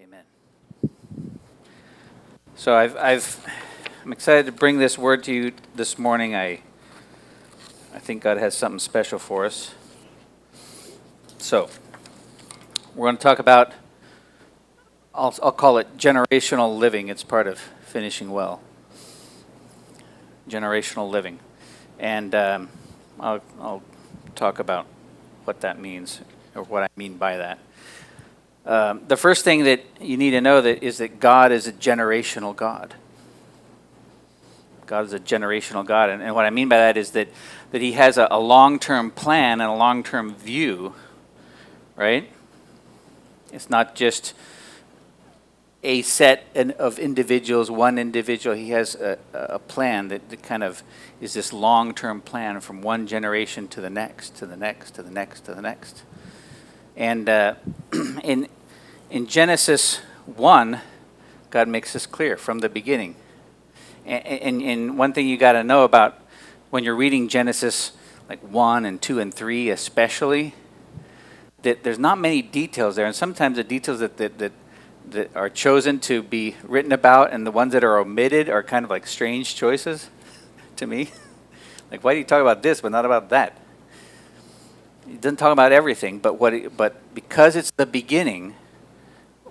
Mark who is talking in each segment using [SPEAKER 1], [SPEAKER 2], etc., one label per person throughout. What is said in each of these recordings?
[SPEAKER 1] Amen. So I'm excited to bring this word to you this morning. I think God has something special for us. So we're going to talk about, I'll call it generational living. It's part of finishing well. Generational living. And I'll talk about what that means, or what I mean by that. The first thing that you need to know is that God is a generational God. God is a generational God. And what I mean by that is that he has a long-term plan and a long-term view, right? It's not just a set of individuals, one individual. He has a plan that kind of is this long-term plan from one generation to the next, to the next, to the next, to the next. And in Genesis 1, God makes this clear from the beginning. And one thing you got to know about when you're reading Genesis like 1 and 2 and 3 especially, that there's not many details there. And sometimes the details that are chosen to be written about and the ones that are omitted are kind of like strange choices to me. Like, why do you talk about this but not about that? He doesn't talk about everything, but because it's the beginning,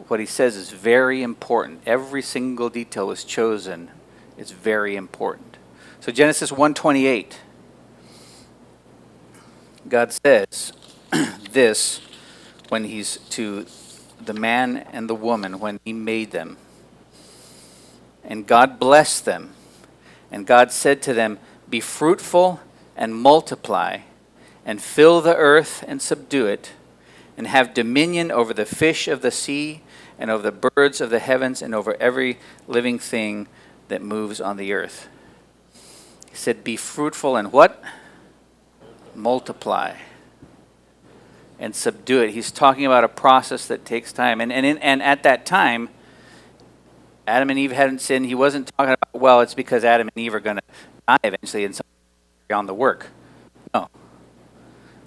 [SPEAKER 1] what he says is very important. Every single detail is chosen. It's very important. So Genesis 1:28, God says this when he's to the man and the woman, when he made them. And God blessed them. And God said to them, "Be fruitful and multiply, and fill the earth and subdue it, and have dominion over the fish of the sea, and over the birds of the heavens, and over every living thing that moves on the earth." He said, be fruitful and what? Multiply. And subdue it. He's talking about a process that takes time. And at that time, Adam and Eve hadn't sinned. He wasn't talking about, well, it's because Adam and Eve are going to die eventually and somebody carry on the work. No.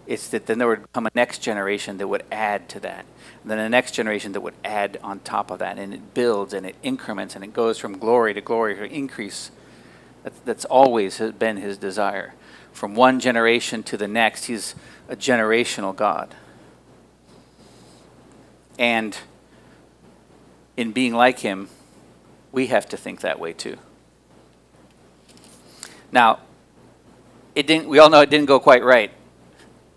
[SPEAKER 1] It's that then there would come a next generation that would add to that. And then the next generation that would add on top of that. And it builds and it increments and it goes from glory to glory to increase. That's always been his desire. From one generation to the next, he's a generational God. And in being like him, we have to think that way too. Now, we all know it didn't go quite right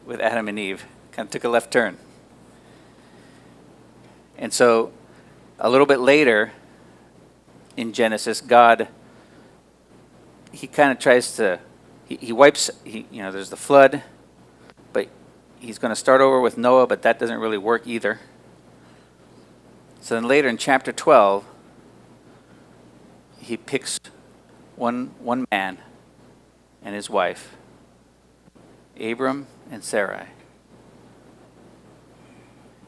[SPEAKER 1] with Adam and Eve. Kind of took a left turn. And so a little bit later in Genesis, God, he kind of tries to, he wipes, there's the flood, but he's going to start over with Noah, but that doesn't really work either. So then later in chapter 12, he picks one man and his wife, Abram and Sarai.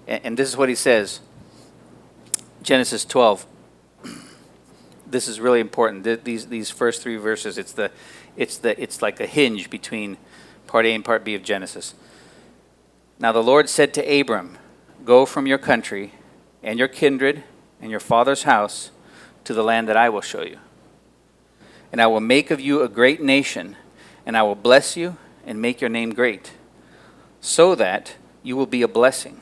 [SPEAKER 1] And this is what he says, Genesis 12. This is really important. These first three verses, it's like a hinge between part A and part B of Genesis. Now the Lord said to Abram, "Go from your country and your kindred and your father's house to the land that I will show you. And I will make of you a great nation, and I will bless you and make your name great, so that you will be a blessing.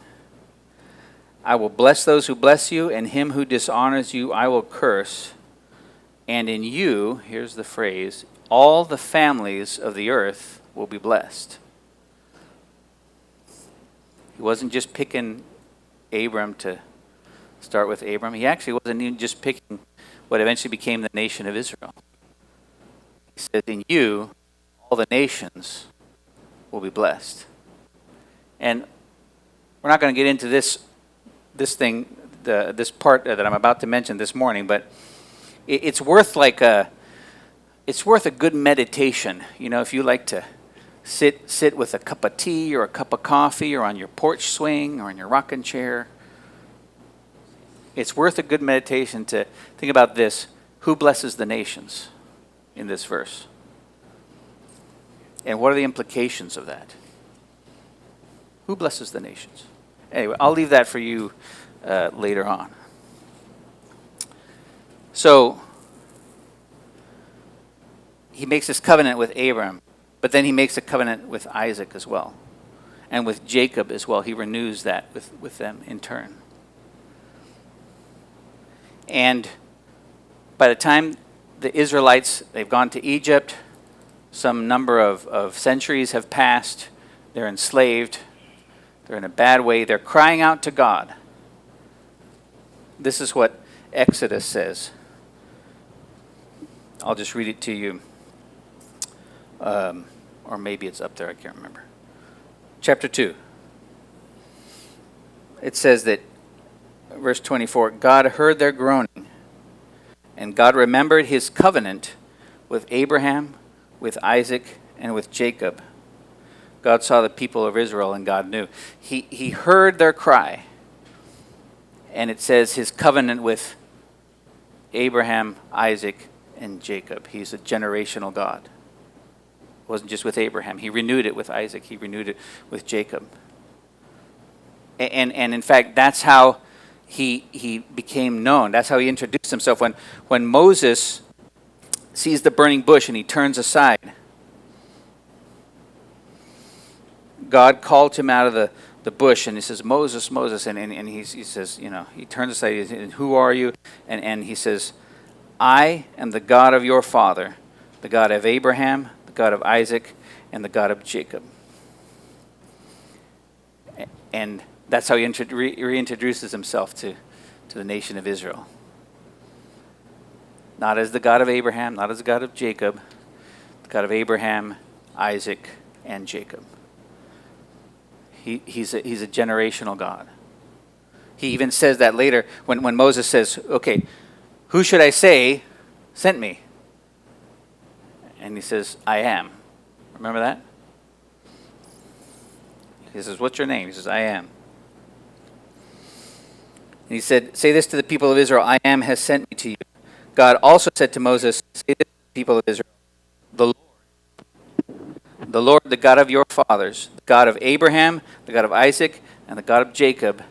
[SPEAKER 1] I will bless those who bless you, and him who dishonors you I will curse. And in you," here's the phrase, "all the families of the earth will be blessed." He wasn't just picking Abram to start with Abram. He actually wasn't even just picking what eventually became the nation of Israel. He said, in you, all the nations will be blessed. And we're not going to get into this part that I'm about to mention this morning, but it's worth a good meditation. If you like to sit with a cup of tea or a cup of coffee or on your porch swing or in your rocking chair, it's worth a good meditation to think about this. Who blesses the nations in this verse? And what are the implications of that? Who blesses the nations? Anyway, I'll leave that for you later on. So he makes this covenant with Abraham, but then he makes a covenant with Isaac as well, and with Jacob as well. He renews that with them in turn. And by the time the Israelites, they've gone to Egypt, some number of centuries have passed, they're enslaved, they're in a bad way, they're crying out to God. This is what Exodus says. I'll just read it to you. Or maybe it's up there, I can't remember. Chapter 2. It says that, verse 24, God heard their groaning, and God remembered his covenant with Abraham, with Isaac, and with Jacob. God saw the people of Israel, and God knew. He heard their cry, and it says his covenant with Abraham, Isaac, and Jacob. He's a generational God. It wasn't just with Abraham. He renewed it with Isaac. He renewed it with Jacob. And in fact, that's how he became known. That's how he introduced himself. When Moses sees the burning bush and he turns aside, God called him out of the bush and he says, Moses, Moses. And he says, he turns aside, he says, who are you? And he says, I am the God of your father, the God of Abraham, the God of Isaac, and the God of Jacob. And that's how he reintroduces himself to the nation of Israel. Not as the God of Abraham, not as the God of Jacob, the God of Abraham, Isaac, and Jacob. He's a generational God. He even says that later when Moses says, okay, who should I say sent me? And he says, I am. Remember that? He says, what's your name? He says, I am. And he said, say this to the people of Israel, I am has sent me to you. God also said to Moses, say this to the people of Israel, the Lord, the God of your fathers, the God of Abraham, the God of Isaac, and the God of Jacob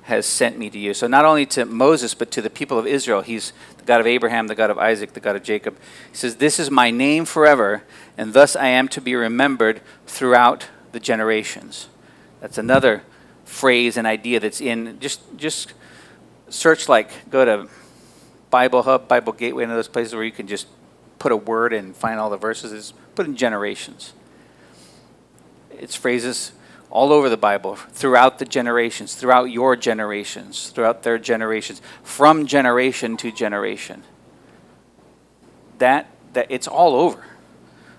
[SPEAKER 1] has sent me to you. So not only to Moses, but to the people of Israel. He's the God of Abraham, the God of Isaac, the God of Jacob. He says, this is my name forever, and thus I am to be remembered throughout the generations. That's another phrase and idea that's in, just search, go to Bible Hub, Bible Gateway, and those places where you can just put a word and find all the verses. It's put in generations. It's phrases all over the Bible, throughout the generations, throughout your generations, throughout their generations, from generation to generation. That it's all over.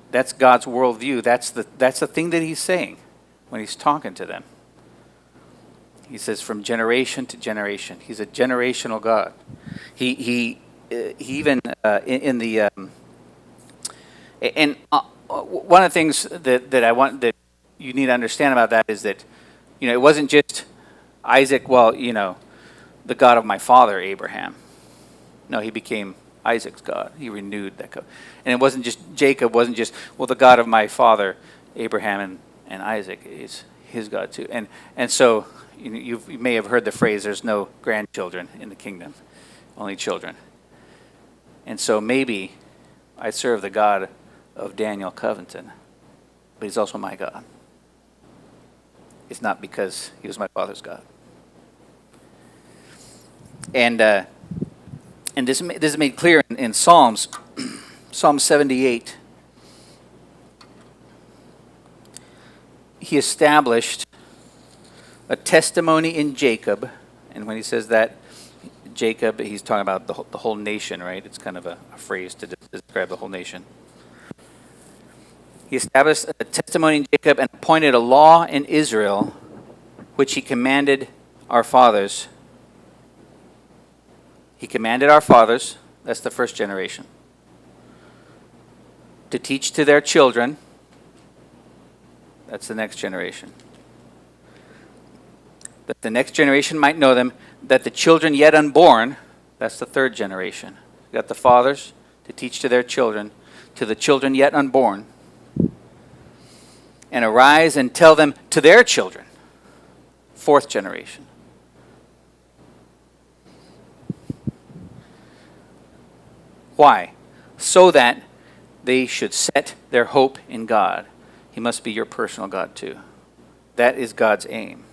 [SPEAKER 1] That's God's worldview. That's the thing that he's saying when he's talking to them. He says from generation to generation. He's a generational God. He even in the one of the things that I want that you need to understand about that is that, it wasn't just Isaac, the God of my father, Abraham. No, he became Isaac's God. He renewed that God. And it wasn't just Jacob, wasn't just, the God of my father, Abraham and Isaac is his God too. And so you may have heard the phrase, there's no grandchildren in the kingdom, only children. And so maybe I serve the God of Daniel Coventon, but he's also my God. It's not because he was my father's God. And this is made clear in Psalms, Psalm 78. He established a testimony in Jacob, and when he says that, Jacob, he's talking about the whole nation, right? It's kind of a phrase to describe the whole nation. He established a testimony in Jacob and appointed a law in Israel, which he commanded our fathers. He commanded our fathers, that's the first generation, to teach to their children, that's the next generation, that the next generation might know them, that the children yet unborn, that's the third generation. You got the fathers to teach to their children, to the children yet unborn, and arise and tell them to their children, fourth generation. Why? So that they should set their hope in God. He must be your personal God too. That is God's aim.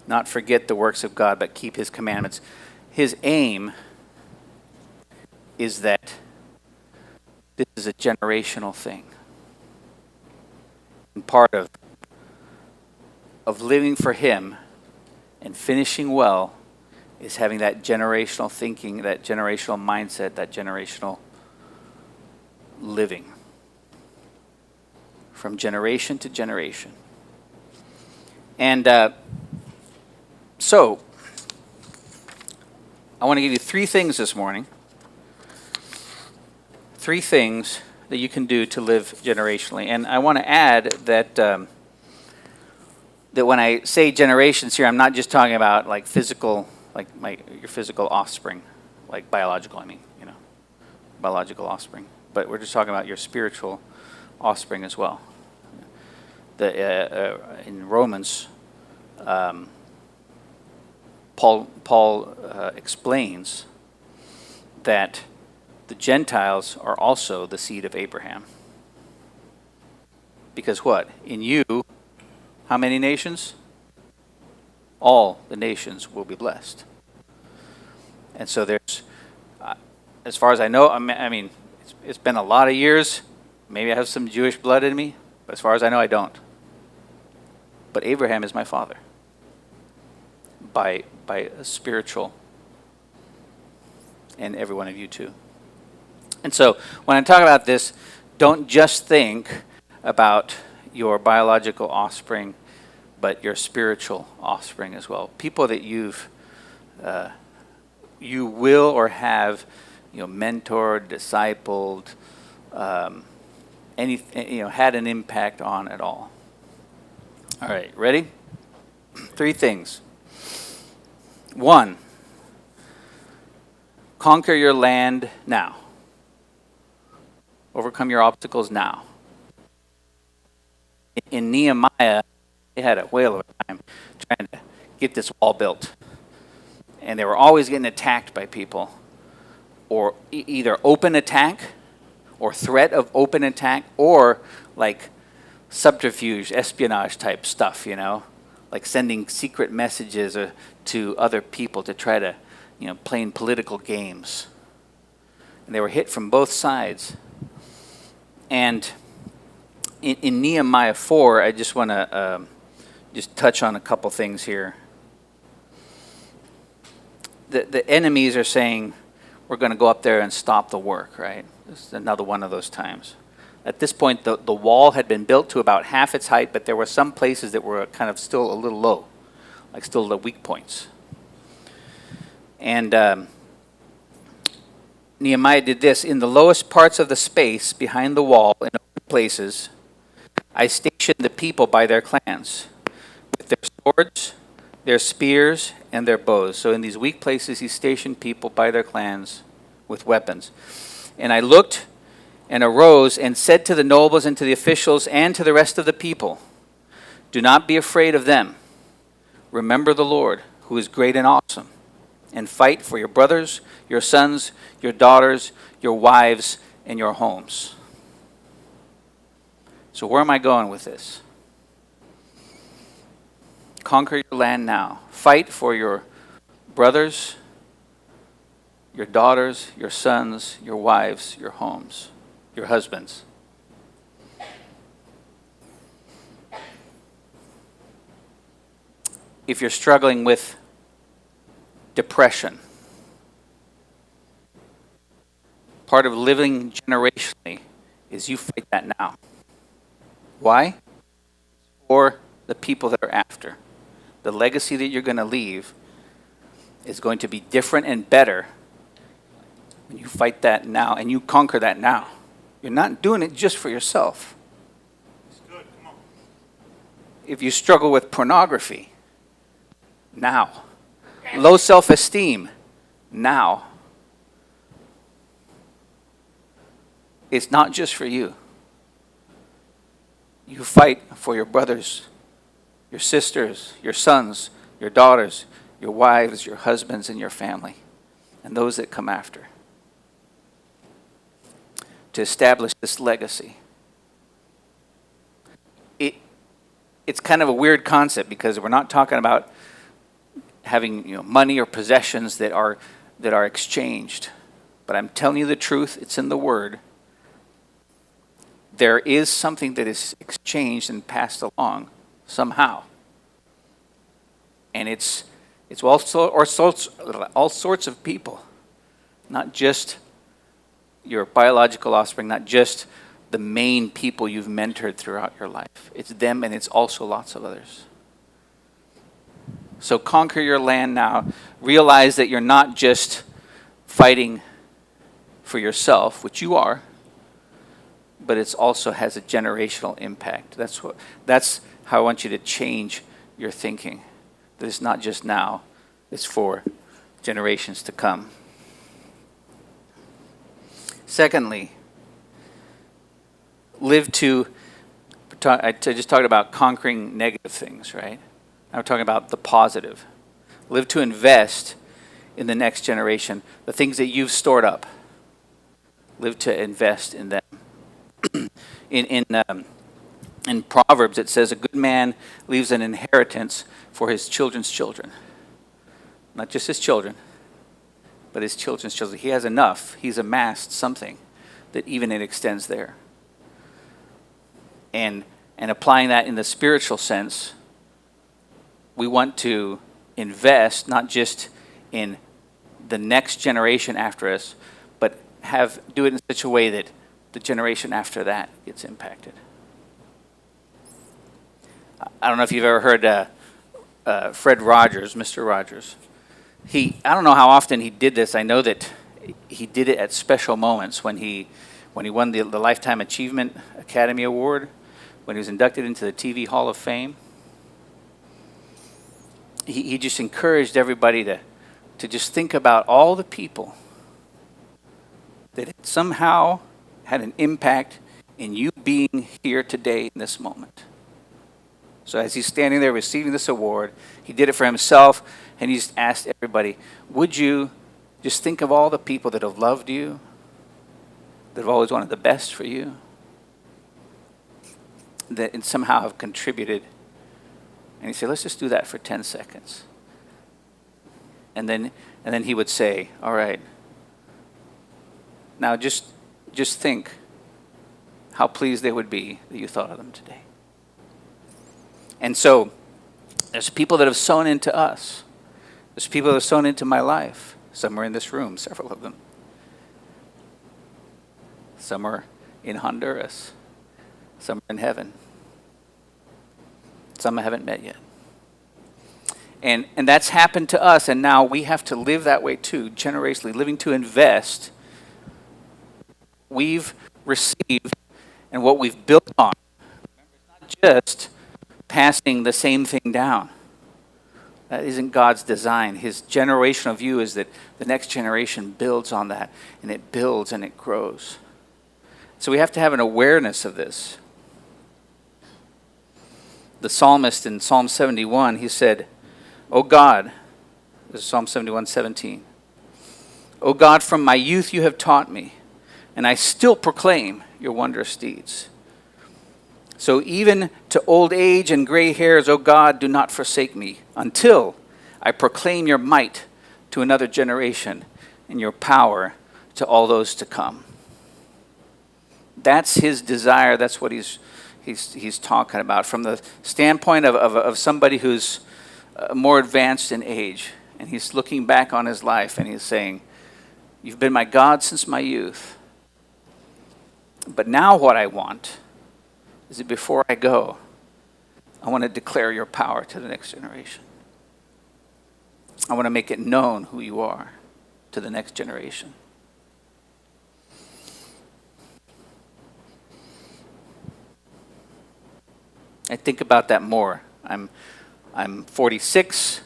[SPEAKER 1] Not forget the works of God, but keep his commandments. His aim is that this is a generational thing. And part of living for him and finishing well is having that generational thinking, that generational mindset, that generational living from generation to generation. And so, I want to give you 3 things this morning. 3 things that you can do to live generationally. And I want to add that that when I say generations here, I'm not just talking about like physical, like your physical offspring, like biological, biological offspring. But we're just talking about your spiritual offspring as well. In Romans, Paul explains that the Gentiles are also the seed of Abraham. Because what? In you, how many nations? All the nations will be blessed. And so there's, as far as I know, I mean, it's been a lot of years. Maybe I have some Jewish blood in me, but as far as I know, I don't. But Abraham is my father by a spiritual, and every one of you too. And so when I talk about this, don't just think about your biological offspring, but your spiritual offspring as well. People that you will or have, mentored, discipled, had an impact on at all. All right, ready? 3 things. 1, conquer your land now. Overcome your obstacles now. In Nehemiah, they had a whale of a time trying to get this wall built. And they were always getting attacked by people. Or either open attack, or threat of open attack, or like subterfuge, espionage type stuff, like sending secret messages to other people to try to, playing political games. And they were hit from both sides. And in Nehemiah 4, I just want to just touch on a couple things here. The enemies are saying, we're going to go up there and stop the work, right? This is another one of those times. At this point, the wall had been built to about half its height, but there were some places that were kind of still a little low, like still the weak points. And Nehemiah did this. In the lowest parts of the space behind the wall, in open places, I stationed the people by their clans, with their swords, their spears, and their bows. So in these weak places, he stationed people by their clans with weapons. And I looked and arose and said to the nobles and to the officials and to the rest of the people, do not be afraid of them. Remember the Lord, who is great and awesome, and fight for your brothers, your sons, your daughters, your wives, and your homes. So where am I going with this? Conquer your land now. Fight for your brothers, your daughters, your sons, your wives, your homes, your husbands. If you're struggling with depression, part of living generationally is you fight that now. Why? For the people that are after. The legacy that you're going to leave is going to be different and better when you fight that now and you conquer that now. You're not doing it just for yourself.
[SPEAKER 2] It's good. Come on.
[SPEAKER 1] If you struggle with pornography, now. Low self-esteem, now. It's not just for you. You fight for your brothers, your sisters, your sons, your daughters, your wives, your husbands, and your family, and those that come after. to establish this legacy. It's kind of a weird concept because we're not talking about having money or possessions that are exchanged. But I'm telling you the truth, it's in the Word. There is something that is exchanged and passed along somehow. And it's all sorts of people, not just your biological offspring, not just the main people you've mentored throughout your life. It's them, and it's also lots of others. So conquer your land now. Realize that you're not just fighting for yourself, which you are, but it also has a generational impact. That's how I want you to change your thinking. That it's not just now, it's for generations to come. Secondly, I just talked about conquering negative things, right? Now we're talking about the positive. Live to invest in the next generation. The things that you've stored up, live to invest in them. In Proverbs, it says, a good man leaves an inheritance for his children's children. Not just his children, but his children's children. He has enough. He's amassed something that even it extends there. And applying that in the spiritual sense, we want to invest not just in the next generation after us, but do it in such a way that the generation after that gets impacted. I don't know if you've ever heard Fred Rogers, Mr. Rogers. I don't know how often he did this. I know that he did it at special moments when he won the Lifetime Achievement Academy Award, when he was inducted into the TV Hall of Fame. He just encouraged everybody to just think about all the people that somehow had an impact in you being here today in this moment. So as he's standing there receiving this award, he did it for himself, and he just asked everybody, would you just think of all the people that have loved you, that have always wanted the best for you, that somehow have contributed. And he said, let's just do that for 10 seconds. And then he would say, all right, now just think how pleased they would be that you thought of them today. And so there's people that have sown into us. There's people that have sown into my life. Some are in this room, several of them. Some are in Honduras. Some are in heaven. Some I haven't met yet. And that's happened to us, and now we have to live that way too, generationally, living to invest. We've received and what we've built on. Remember, it's not just passing the same thing down. That isn't God's design. His generational view is that the next generation builds on that, and it builds and it grows. So we have to have an awareness of this. The psalmist in Psalm 71, he said, O God, this is Psalm 71:17. O God, from my youth you have taught me, and I still proclaim your wondrous deeds. So even to old age and gray hairs, O God, do not forsake me until I proclaim your might to another generation and your power to all those to come. That's his desire. That's what he's talking about from the standpoint of somebody who's more advanced in age. And he's looking back on his life and he's saying, you've been my God since my youth. But now what I want is that before I go, I want to declare your power to the next generation. I want to make it known who you are to the next generation. I think about that more. I'm 46.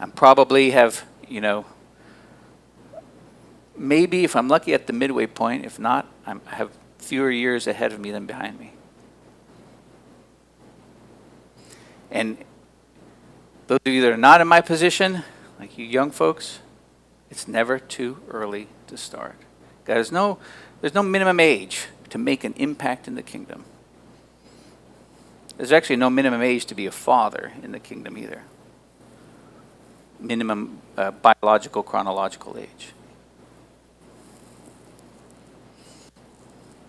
[SPEAKER 1] I probably have, maybe if I'm lucky at the midway point. If not, I have fewer years ahead of me than behind me. And those of you that are not in my position, like you young folks, it's never too early to start. God has no There's no minimum age to make an impact in the kingdom. There's actually no minimum age to be a father in the kingdom either. Minimum biological, chronological age.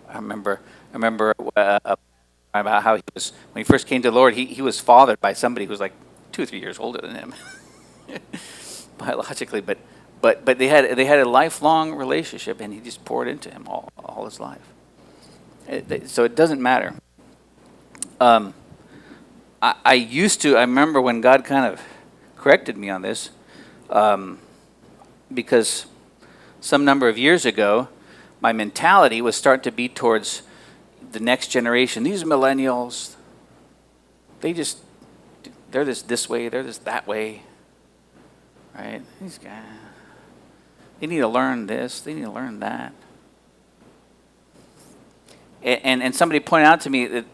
[SPEAKER 1] I remember about how he was, when he first came to the Lord, he was fathered by somebody who was like 2 or 3 years older than him, biologically. But they had a lifelong relationship, and he just poured into him all his life. So it doesn't matter. I remember when God kind of corrected me on this, because some number of years ago, my mentality was starting to be towards the next generation. These millennials, they're just this way, they're just that way, right? These guys, they need to learn this, they need to learn that. And somebody pointed out to me that,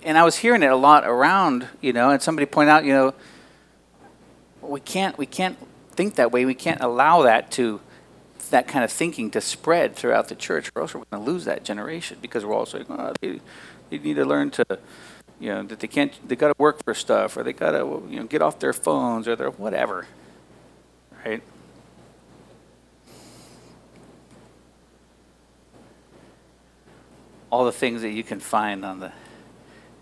[SPEAKER 1] and I was hearing it a lot around, and somebody pointed out, we can't think that way. We can't allow that kind of thinking to spread throughout the church, or else we're going to lose that generation, because we're all saying, they need to learn to, that they got to work for stuff, or they got to, get off their phones, or their whatever, right? All the things that you can find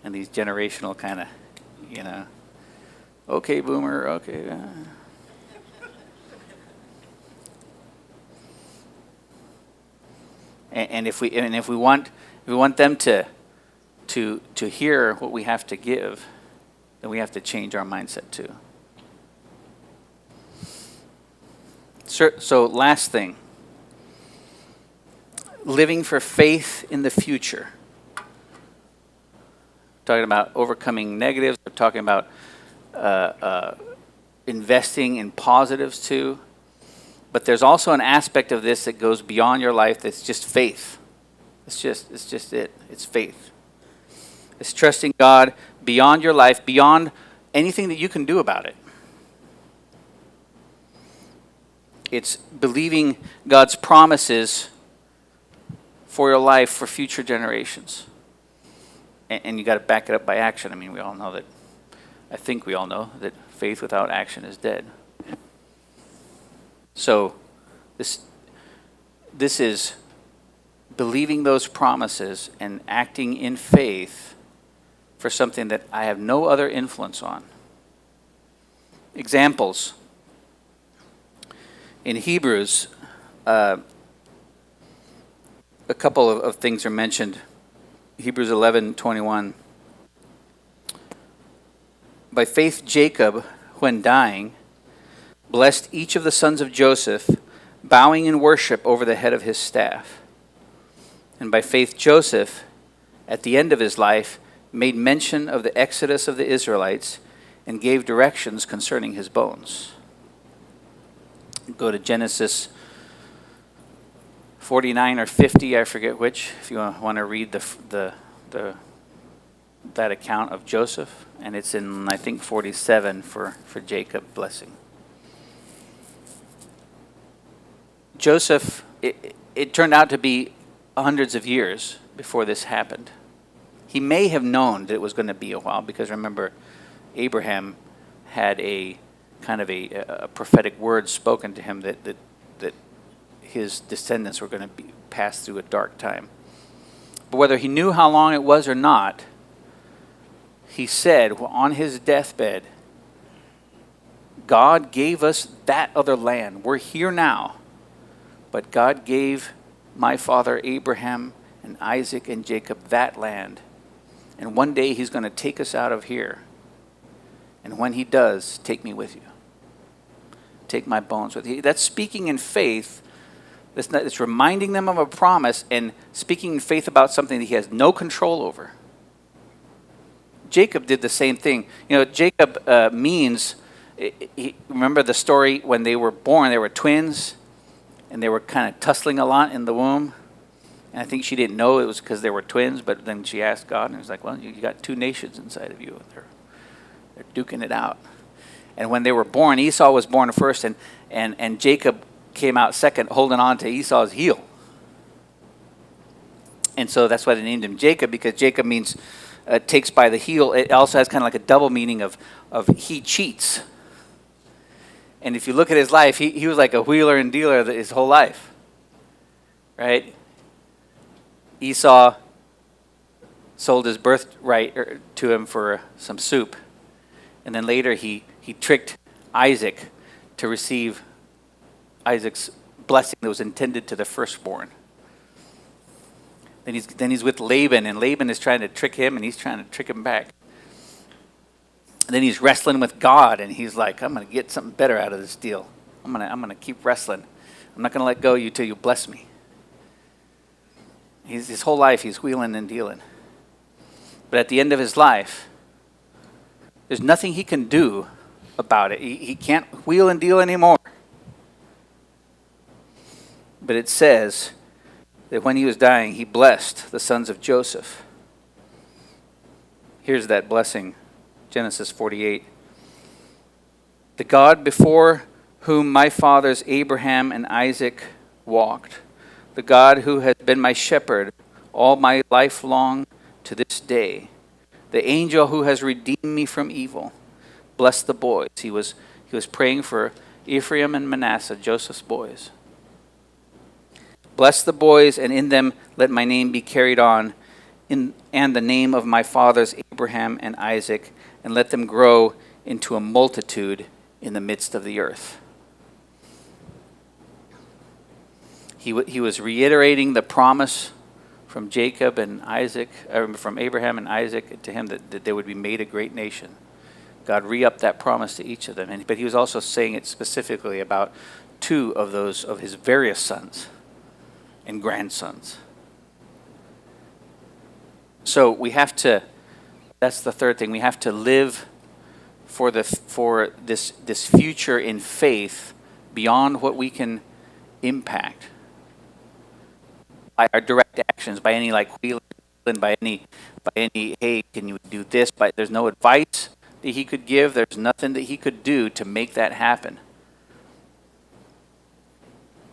[SPEAKER 1] in these generational kind of, okay, boomer, okay. And if we want them to hear what we have to give, then we have to change our mindset too. So last thing, living for faith in the future. Talking about overcoming negatives. We're talking about investing in positives too. But there's also an aspect of this that goes beyond your life that's just faith. It's just it. It's faith. It's trusting God beyond your life, beyond anything that you can do about it. It's believing God's promises for your life for future generations. And you got to back it up by action. I mean, we all know that, I think we all know that faith without action is dead. So this is believing those promises and acting in faith for something that I have no other influence on. Examples. In Hebrews, a couple of things are mentioned. Hebrews 11:21. By faith Jacob, when dying, blessed each of the sons of Joseph, bowing in worship over the head of his staff. And by faith Joseph, at the end of his life, made mention of the exodus of the Israelites and gave directions concerning his bones. Go to Genesis 49 or 50, I forget which, if you want to read that account of Joseph. And it's in, I think, 47 for Jacob blessing. Joseph, it turned out to be hundreds of years before this happened. He may have known that it was going to be a while, because remember, Abraham had a kind of a prophetic word spoken to him that his descendants were going to pass through a dark time. But whether he knew how long it was or not, he said on his deathbed, God gave us that other land. We're here now. But God gave my father Abraham and Isaac and Jacob that land. And one day he's going to take us out of here. And when he does, take me with you. Take my bones with you. That's speaking in faith. It's reminding them of a promise and speaking in faith about something that he has no control over. Jacob did the same thing. Jacob means, remember the story when they were born, they were twins. And they were kind of tussling a lot in the womb. And I think she didn't know it was because they were twins, but then she asked God, and he was like, well, you got two nations inside of you. They're duking it out. And when they were born, Esau was born first, and Jacob came out second, holding on to Esau's heel. And so that's why they named him Jacob, because Jacob means takes by the heel. It also has kind of like a double meaning of he cheats. And if you look at his life, he was like a wheeler and dealer his whole life, right? Esau sold his birthright to him for some soup. And then later he tricked Isaac to receive Isaac's blessing that was intended to the firstborn. Then he's with Laban, and Laban is trying to trick him, and he's trying to trick him back. And then he's wrestling with God, and he's like, I'm going to get something better out of this deal. I'm going to keep wrestling. I'm not going to let go of you till you bless me. His whole life he's wheeling and dealing. But at the end of his life, there's nothing he can do about it. He can't wheel and deal anymore. But it says that when he was dying, he blessed the sons of Joseph. Here's that blessing, Genesis 48. The God before whom my fathers Abraham and Isaac walked, the God who has been my shepherd all my life long to this day, the angel who has redeemed me from evil, bless the boys. He was praying for Ephraim and Manasseh, Joseph's boys. Bless the boys, and in them let my name be carried on, and the name of my fathers Abraham and Isaac, and let them grow into a multitude in the midst of the earth. He was reiterating the promise from Jacob and Isaac, from Abraham and Isaac to him that they would be made a great nation. God re-upped that promise to each of them, but he was also saying it specifically about two of his various sons and grandsons. So we have to, that's the third thing, we have to live for this future in faith beyond what we can impact by our direct actions, by any like wheeling, by any hey, can you do this? But there's no advice that he could give. There's nothing that he could do to make that happen.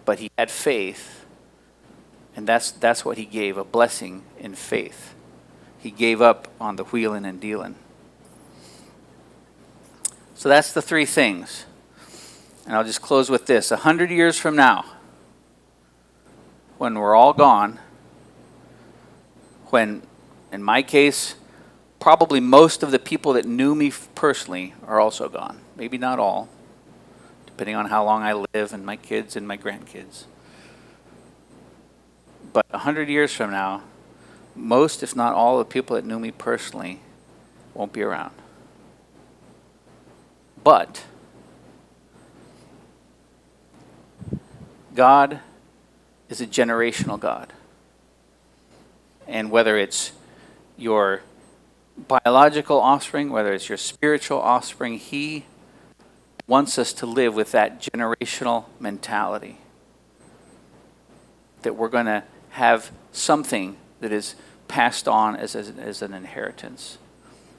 [SPEAKER 1] But he had faith, and that's what he gave, a blessing in faith. He gave up on the wheeling and dealing. So that's the three things. And I'll just close with this. 100 years from now, when we're all gone, when, in my case, probably most of the people that knew me personally are also gone. Maybe not all, depending on how long I live and my kids and my grandkids. But 100 years from now, most, if not all, the people that knew me personally won't be around. But God is a generational God. And whether it's your biological offspring, whether it's your spiritual offspring, he wants us to live with that generational mentality. That we're going to have something that is passed on as an inheritance.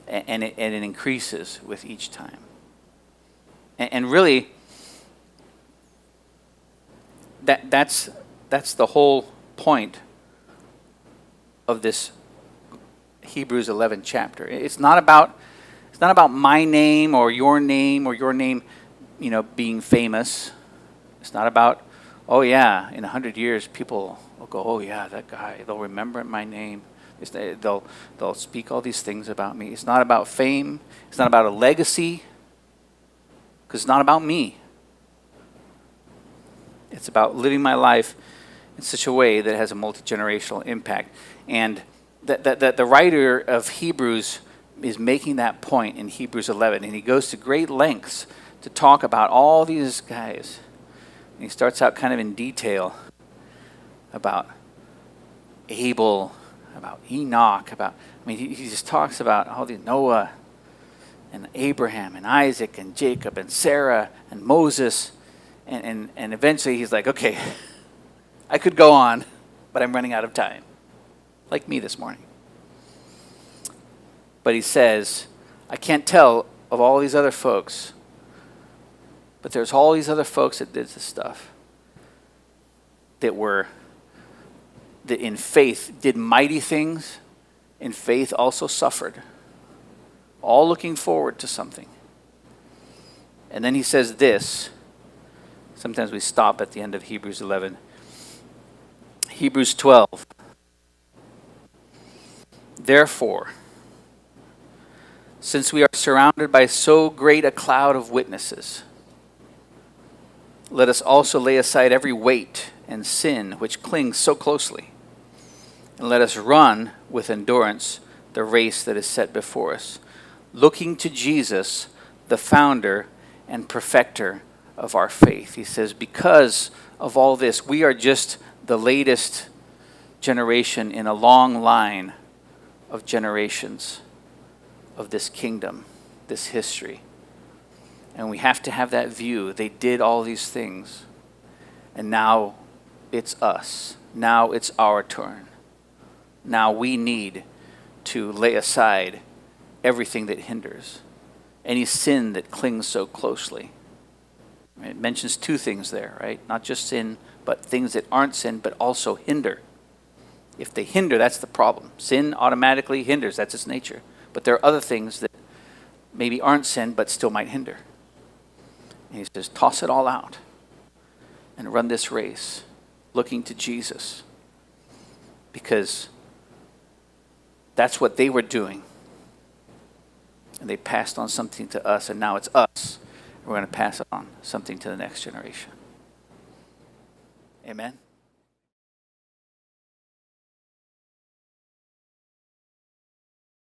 [SPEAKER 1] And it increases with each time. And really, that's the whole point of this Hebrews 11 chapter. It's not about my name or your name, being famous. It's not about, oh yeah, in 100 years people will go, oh yeah, that guy. They'll remember my name. They'll speak all these things about me. It's not about fame. It's not about a legacy. Because it's not about me. It's about living my life in such a way that has a multi-generational impact. And the writer of Hebrews is making that point in Hebrews 11. And he goes to great lengths to talk about all these guys. And he starts out kind of in detail about Abel, about Enoch, he just talks about all these, Noah and Abraham and Isaac and Jacob and Sarah and Moses. And eventually he's like, okay, I could go on, but I'm running out of time. Like me this morning. But he says, I can't tell of all these other folks, but there's all these other folks that did this stuff that were that in faith did mighty things, in faith also suffered, all looking forward to something. And then he says this. Sometimes we stop at the end of Hebrews 11. Hebrews 12. Therefore, since we are surrounded by so great a cloud of witnesses, let us also lay aside every weight and sin which clings so closely, and let us run with endurance the race that is set before us, looking to Jesus, the founder and perfecter of our faith. He says, because of all this, we are just the latest generation in a long line of generations of this kingdom, this history. And we have to have that view. They did all these things, and now it's us. Now it's our turn. Now we need to lay aside everything that hinders, any sin that clings so closely. It mentions two things there, right? Not just sin, but things that aren't sin, but also hinder. If they hinder, that's the problem. Sin automatically hinders. That's its nature. But there are other things that maybe aren't sin, but still might hinder. And he says, toss it all out and run this race looking to Jesus, because that's what they were doing. And they passed on something to us, and now it's us. We're going to pass on something to the next generation. Amen.